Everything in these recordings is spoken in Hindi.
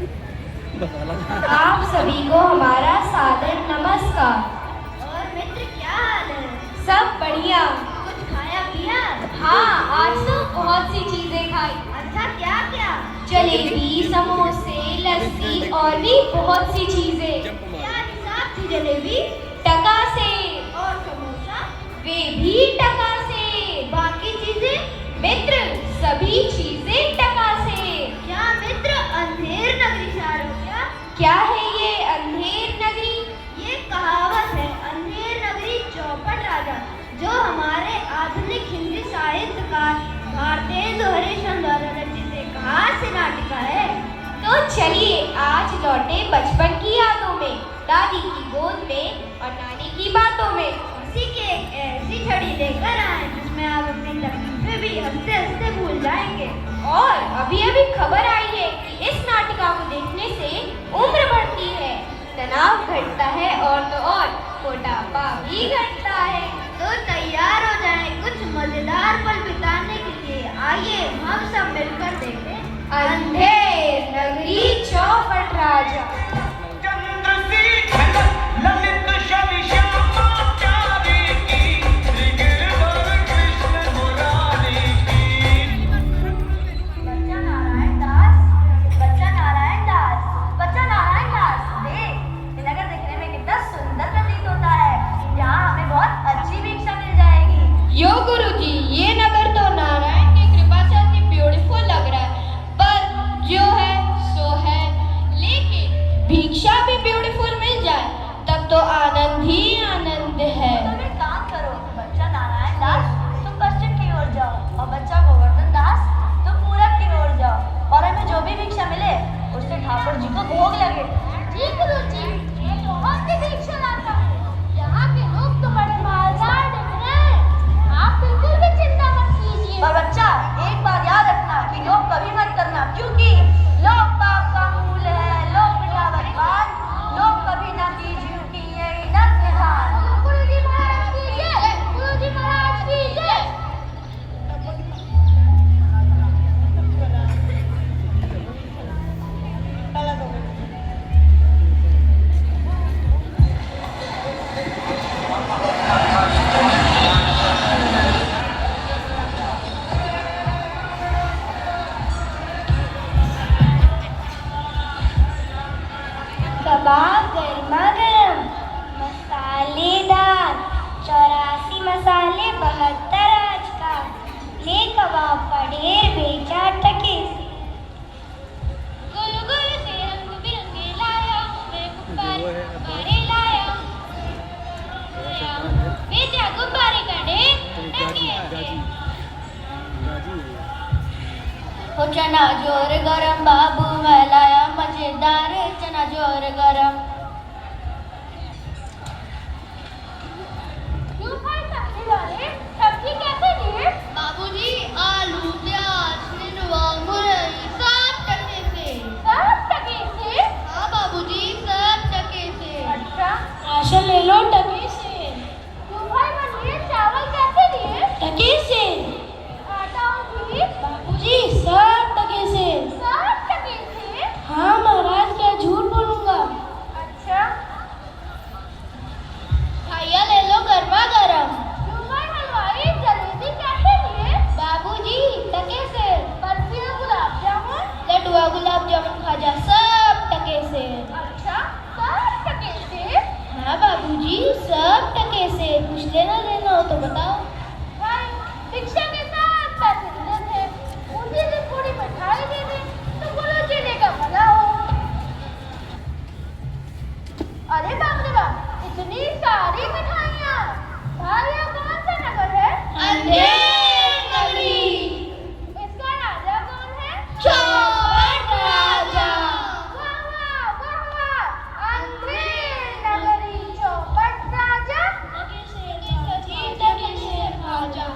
आप सभी को हमारा सादर नमस्कार। और मित्र क्या हाल है? सब बढ़िया। कुछ खाया पिया? हाँ, आज तो बहुत सी चीजें खाई। अच्छा, क्या क्या? जलेबी, समोसे, लस्सी और भी बहुत सी चीजें। क्या हिसाब थी जलेबी? टका से। और समोसा? वे भी टका से। बाकी चीजें? मित्र, सभी चीजें टका से। क्या मित्र अंधेर नगरी से आ रहे हो क्या? क्या है ये अंधेर नगरी? ये कहावत है अंधेर नगरी चौपट राजा, जो हमारे आधुनिक हिंदी साहित्यकार भारतेंदु हरिश्चंद्र द्वारा रचित एक हास्य नाटिका है। तो चलिए आज लौटे बचपन की यादों में, दादी की गोद में और नानी की बातों में। उसी की एक ऐसी छड़ी लेकर आए जिसमें आप अपनी तकलीफें भी हंसते हंसते भूल जाएंगे। और अभी अभी खबर आई है कि इस नाटिका को देखने से उम्र बढ़ती है, तनाव घटता है और तो और मोटापा भी घटता है। तो तैयार हो जाएं कुछ मजेदार पल बिताने के लिए। आइए हम सब मिलकर देखें अंधेर नगरी चौपट राजा। यो गुरुजी, ये नगर तो नारायण की कृपा से अति ब्यूटीफुल लग रहा है, पर जो है सो है। लेकिन भिक्षा भी ब्यूटीफुल मिल जाए तब तो आनंद ही आनंद है। तुम एक काम करो, बच्चा नारायण दास तुम पश्चिम की ओर जाओ और बच्चा गोवर्धन दास तुम पूरब की ओर जाओ, और हमें जो भी भिक्षा मिले उससे ठाकुर जी को भोग लगे। जी गुरुजी, मैं बहुत सी भिक्षा लाता हूँ। यहाँ के लोग तो बड़े मालदार दिख रहे हैं। आप बिल्कुल भी चिंता मत कीजिए। पर बच्चा एक बात याद रखना कि लोभ कभी मत करना, क्योंकि लोभ पाप का मूल है। लोभ मिठा भगवान, लोभ कभी न कीजिए कि यही नर निधान। गुरुजी महाराज की जय, गुरुजी महाराज की जय। कबाब गर्मा गर्म, मसालेदार, 84 मसाले 72 आज का। ले कबाब का ढेर बेचा टके से। गुल गुल से रंग बिरंगे लाया हूँ मैं गुब्बारे, गुब्बारे लाया हूँ। बेचा गुब्बारे का ढेर टके से। हो चना जोर गरम बाबू मैं लाया मजेदार चना जोर गरम। क्यों भाई साहब वाले सब्जी कैसे दिए? बाबूजी, आलू, प्याज, निनुआ, मुरई सब टके से। सब टके से? हाँ बाबूजी, सब टके से। अच्छा, राशन ले लो टके से। क्यों भाई बनिए चावल कैसे दिए? टके से। आटा भी? बाबूजी, सब टके से। सब टके से? हाँ महाराज, क्या झूठ बोलूंगा। अच्छा, भैया ले लो गर्मा गर्म। क्यों भाई हलवाई जलेबी कैसे दिए? बाबूजी, टके से। बर्फी और गुलाब जामुन? लड्डुआ, गुलाब जामुन, खाजा सब टके से। अच्छा, सब टके से? हाँ बाबूजी, सब टके से। कुछ लेना देना हो तो बताओ। भाई भिक्षा के साथ पैसे मिले थे, उसी दिन पूरी मिठाई दे दी तो बोलो चीनी का भला हो। अरे बाप रे बाप, इतनी सारी मिठाइयाँ। भाई यह कौन सा नगर है? अंधेर नगरी। इसका राजा कौन है? चौपट राजा। वाह वाह वाह वाह, अंधेर नगरी चौपट राजा। टके से राजा।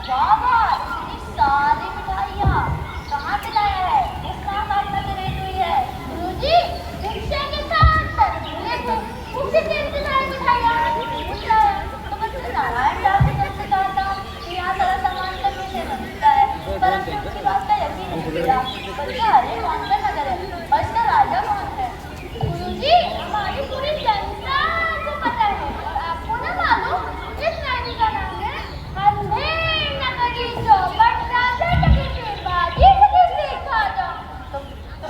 वाह वाह, इतनी सारी मिठाइयाँ कहाँ से लाया है? किस नाम आपने से रेट हुई है? गुरुजी, भिक्षा के साथ तरबूज को उसी के इंतजार मिठाइयाँ पूछ रहा है। तो बच्चे नारायण दास ने तुमसे कहा था कि यहाँ सारा सामान तो मीठे में मिलता है, परंतु उनकी बात का यकीन नहीं किया। बच्चा अरे कौन सा नगर है और इसका राजा कौन है? गुरुजी, हमारी पूरी जनता को पता है और आपको ना मालूम, इस रानी का नाम है अंधेर नगरी चौपट राजा टके बाजी से खाजा। तो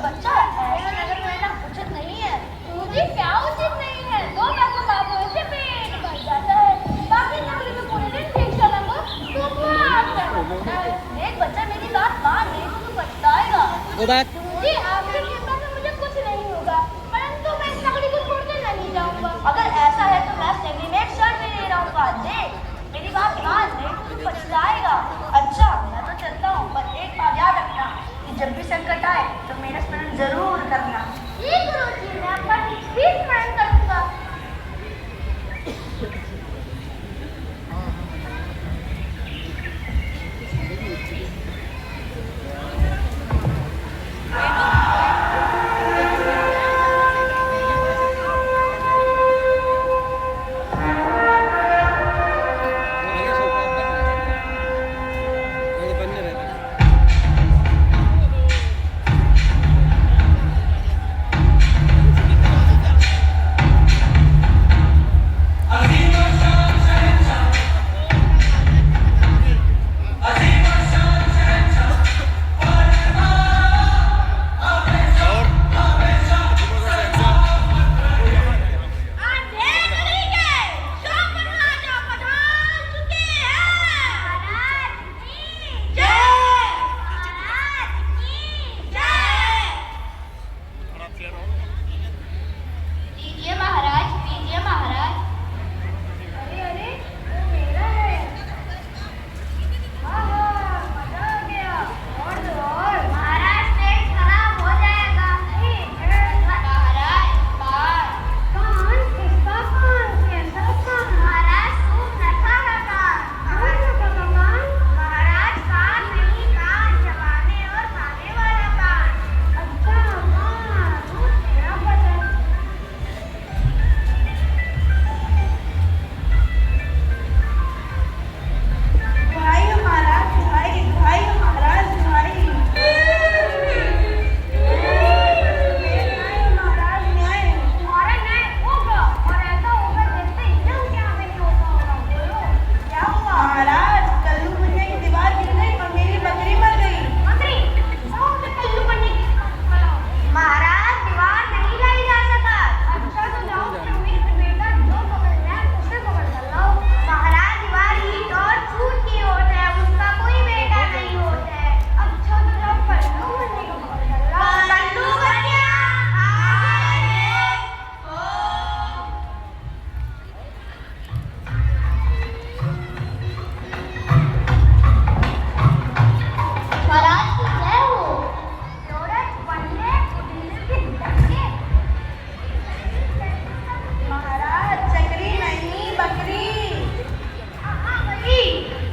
बच्चा ऐसा नगर में रहना उचित नहीं है। गुरुजी, क्या उचित नहीं है? 2 पैसे बाबू से पेट भर जाता है, बाकी नगरी में पूरे दिन भिक्षा मांगो तो बात करता है। एक बच्चा मेरी बात मान ले तो पछताएगा। गुरुजी, आपकी कृपा से मुझे कुछ नहीं होगा, परंतु मैं इस नगरी को छोड़कर नहीं जाऊंगा। अगर ऐसा है तो मैं सेगरी में एक शर्ट भी ले रहूंगा। देख मेरी बात मान ले तो तू पछताएगा। अच्छा मैं तो चलता हूँ, पर एक बात याद रखना कि जब भी संकट आए तो मेरा स्मरण जरूर करना। जी गुरुजी, मैं आपका भी स्मरण करूंगा। लीजिए महाराज, लीजिए महाराज। अरे अरे, वो मेरा है। हाँ हाँ, मजा आ गया। और दो और। महाराज पेट खराब हो जाएगा। महाराज कान। कान? किसका कान? कैसा कान? महाराज खूब नशा का कान। महाराज कान नहीं, कान चबाने और खाने वाला कान। अच्छा कान, वो तेरा पता है। भाई महाराज भाई महाराज भाई महाराज न्याय। तुम्हारा न्याय होगा, और ऐसा होगा जैसे एकदम क्या नहीं होता होगा। बोलो क्या हुआ? महाराज कल्लू भुनिया की दीवार गिर गई और मेरी बकरी मर गई। मंत्री, कौन से कल्लू बनने की महाराज, दीवार नहीं लाई जा सका। अच्छा तो जाओ, अमीर बेटा जो पकड़ना है उसे पकड़ कर लाओ। महाराज, दीवार ईंट और चून की होता है, उसका कोई बेटा नहीं होता है। अच्छा तो जाओ, कल्लू बनने को पकड़ कर लाओ। कल्लू बनिया महाराज की जय हो। सूरज बनने की धक्के। महाराज चक्री नहीं बकरी।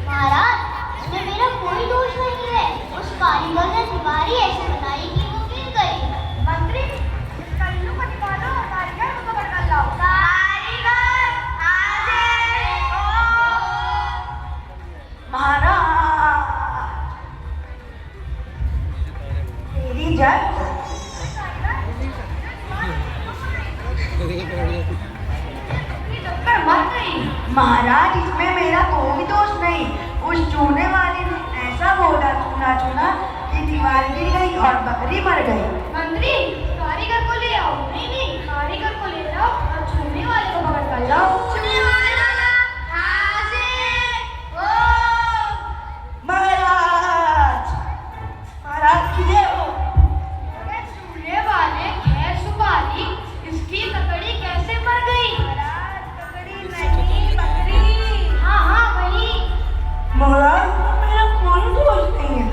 महाराज, इसमें मेरा कोई दोष नहीं है। उस कारीगर ने दीवार ही ऐसे बनाई कि वो गिर गई। मंत्री, इस कल्लू को निकालो और कारीगर को पकड़ कर लाओ। कारीगर हाजिर हो। महाराज तेरी जय। महाराज इसमें मेरा कोई दोष नहीं। उस चूने वाले ने ऐसा बोला चूना कि दीवार गिर गई और बकरी मर गई। मंत्री, कारीगर को ले आओ। नहीं, कारीगर को ले जाओ और छूने वाले को पकड़ कर लाओ। छूने वाला हाजिर हो। महाराज महाराज की जय हो। छूने वाले खैर सुपारी, इसकी लकड़ी कैसे मर गई? महाराज बकरी नहीं बकरी। हाँ हाँ वही। महाराज मेरा कोई दोष नहीं है।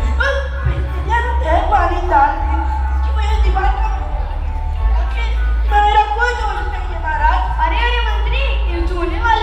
पानी डाल दी इसकी वजह से दीवार का मेरा कोई दोष नहीं है महाराज। अरे अरे मंत्री, ये छूने वाले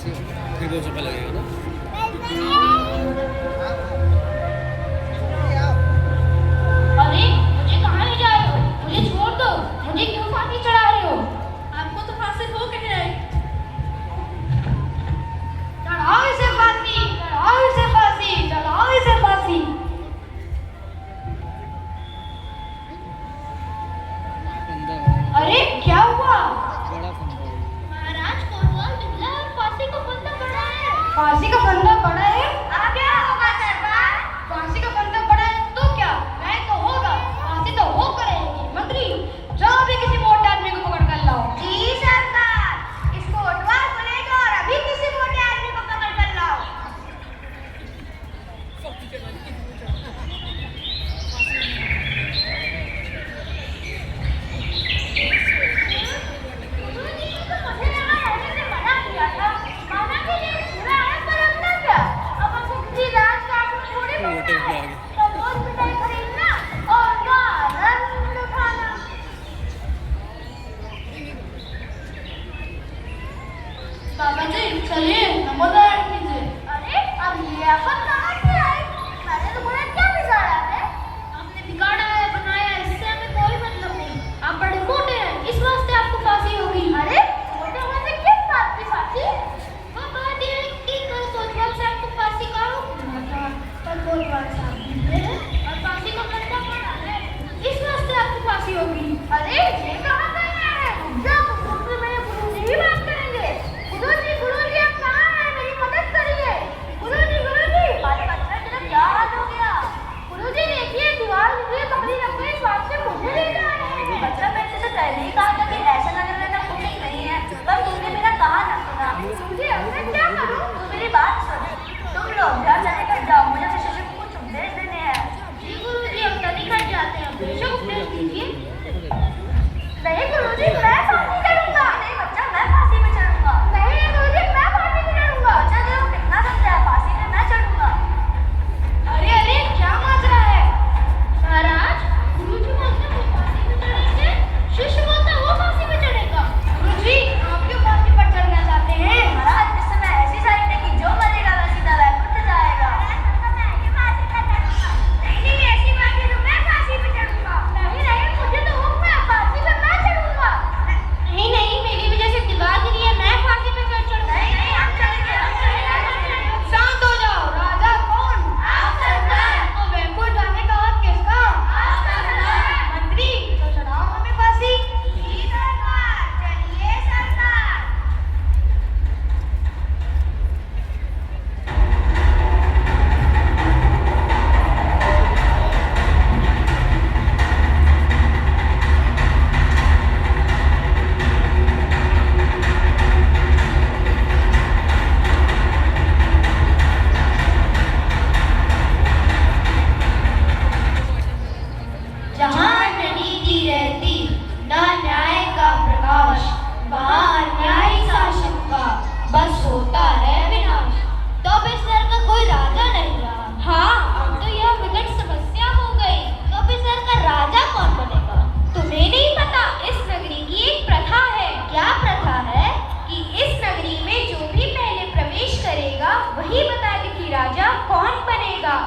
फिर 200 रुपये लगेगा ना। अरे मुझे कहाँ ले जा रहे हो? मुझे छोड़ दो। मुझे क्यों फांसी चढ़ा रहे हो? आपको तो फांसी हो कह रहे। चढ़ाओ इसे फांसी, चढ़ाओ इसे फांसी, चढ़ाओ इसे फांसी। अरे क्या हुआ? महाराज कोतवाल निकला और फांसी का फंदा पड़ा है। फांसी का फंदा पड़ा है? अब क्या होगा सरकार? फांसी का फंदा पड़ा है तो क्या? मैं तो होगा, फांसी तो हो करेगी। मंत्री जाओ भी किसी मोटे आदमी को पकड़ कर लाओ। जी सरकार, इस कोटवाल को ले जाओ और अभी किसी मोटे आदमी को पकड़ कर लाओ। बाबा जी चलिए नमोदान कीजिए। अरे अब ये आफत कहाँ से आई? मैंने तुम्हारा क्या बिगाड़ा है? आपने बिगाड़ा है, बनाया है, इससे हमें कोई मतलब नहीं। आप बड़े मोटे हैं, इस वास्ते आपको फांसी होगी। अरे मोटे होने से किस बात की फांसी? वो बात ये है कि कल कोतवाल साहब को फांसी का हुक्म हुआ था। कल कोतवाल साहब जीते हैं और फांसी का फंदा पड़ा है, इस वास्ते आपको फांसी होगी। अरे ये कहाँ गए हैं? जब मुझसे मेरे गुरुजी ही बात करेंगे। गुरुजी आप कहाँ हैं? मेरी मदद करिए। गुरुजी अरे बच्चा तेरा क्या हाल हो गया? गुरुजी देखिए दीवार मुझे पकड़ी रखो, इस बात से मुझे ले जा रहे हैं। बच्चा मैंने तुझसे पहले ही कहा था कि ऐसा नजर लेना उचित नहीं है, पर तुमने मेरा कहा ना सुना। मुझे अब मैं क्या करूँ? तू मेरी बात सुन। तुम लोग घर चले कर जाओ, मुझे शिष्य को कुछ उपदेश देने हैं। जी गुरुजी अब तभी कर जाते हैं, बेशक उपदेश दीजिए। नहीं गुरुजी मैं फांसी चढ़ूंगा। नहीं बच्चा मैं फांसी में चढ़ूंगा। नहीं गुरुजी मैं फांसी में चढ़ूंगा। बच्चा देखो कितना समझा है, फांसी में मैं चढ़ूंगा। अरे अरे क्या माजरा है? महाराज गुरुजी बोलते हैं वो फांसी पे चढ़ेंगे, शिष्य बोलता है वो फांसी पे चढ़ेगा। गुरुजी आप क्यों फांसी पर चढ़ना चाहते हैं? महाराज इस समय ऐसी साइड है कि जो मरेगा वह सीधा वैकुंठ जाएगा। नहीं ऐसी बात है तो मैं फांसी पे चढ़ूंगा। नहीं मुझे तो हुक्म है, फांसी पे मैं चढ़ूंगा। नहीं मेरी वजह से दीवार गिरी है, मैं फांसी पे कैसे चढ़ूंगा? नहीं हम चढ़ेंगे। शांत हो जाओ। राजा कौन? आप सरकार। तो वैकुंठ जाने का हक किसका? आप सरकार। मंत्री तो चढ़ाओ हमें फांसी। जी सरकार, चलिए सरकार। जहाँ नीति रहती न न्याय का प्रकाश, वहाँ अन्यायी शासन का बस होता है विनाश। तो अब इस शहर का कोई राजा नहीं रहा। हाँ अब तो यह विकट समस्या हो गई। तो अब इस शहर का राजा कौन बनेगा? तुम्हें नहीं पता, इस नगरी की एक प्रथा है। क्या प्रथा है? कि इस नगरी में जो भी पहले प्रवेश करेगा वही बताएगा कि राजा कौन बनेगा।